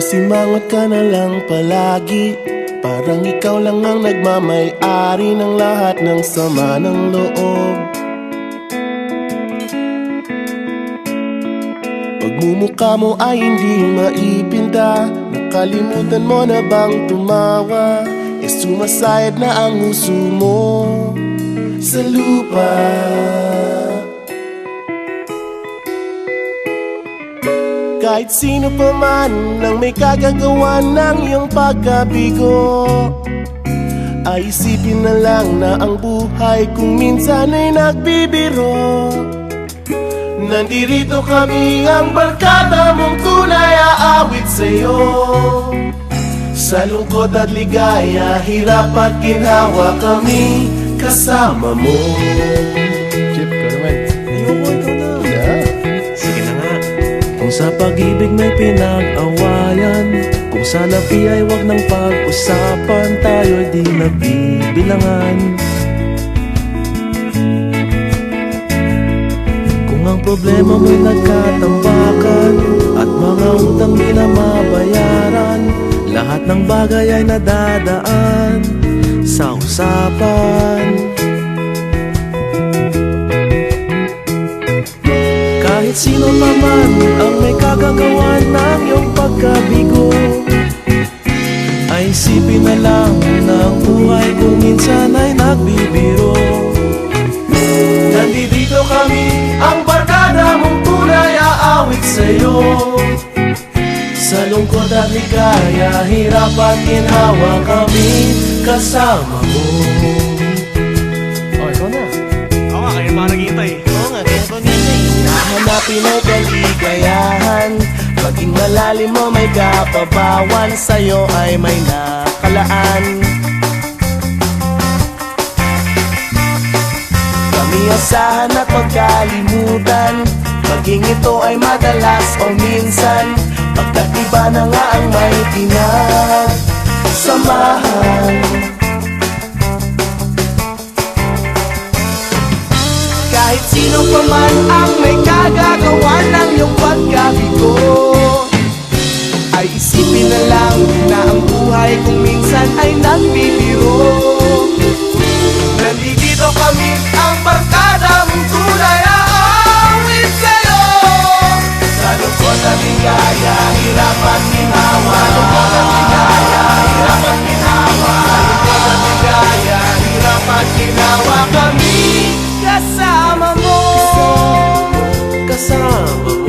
Pasimangot ka na lang palagi, parang ikaw lang ang nagmamay-ari ng lahat ng sama ng loob. Pagmumukha mo ay hindi maipinta, nakalimutan mo na bang tumawa? E sumasayad na ang huso mo sa lupa. Kahit sino pa man ang may kagagawa ng iyong pagkabigo, ay isipin na lang na ang buhay kung minsan ay nagbibiro. Nandirito kami, ang barkada mong tunay aawit sa'yo. Sa lungkot at ligaya, hirap at ginhawa, kami kasama mo. Chip, ka naman. Ayoko, ikaw na. Yeah. Sige na nga. Kung sa pag-ibig may pinag-awayan, kung sa labi ay wag ng pag-usapan, tayo'y di nagbibilangan. Kung ang problema mo'y nagkatambakan at mga utang di na mabayaran, lahat ng bagay ay nadadaan sa usapan. Kahit sino naman ang may kagagawa ng iyong pagkabigo, ay isipin na lang na ang buhay kung minsan ay nagbibiro. Nandito kami, ang barkada mong tunay aawit sa'yo. Sa lungkot at ligaya, hirap at ginhawa, kami kasama mo. Oh, ikaw na. Oo nga, kayo pa naghihintay. Oo nga, kaya ko nila eh. Hanapin ay kaligayahan, maging malalim mo may kapabawan, sa'yo ay may nakalaan. Kami asahan at magkalimutan, maging ito ay madalas o minsan, pagkatiba na nga ang may pinagsamahan. Kahit sino pa man ang may kagagawa ng iyong pagkabigo, ay isipin na lang na ang buhay kung minsan ay nagbibiro. Nandito kami, ang barkada mong tunay aawit sa'yo. Sa lungkot at ligaya, hirap at ginhawa. Sa lungkot at ligaya, hirap at ginhawa. Sa lungkot at ligaya, hirap at ginhawa, kami kasama mo. Kasama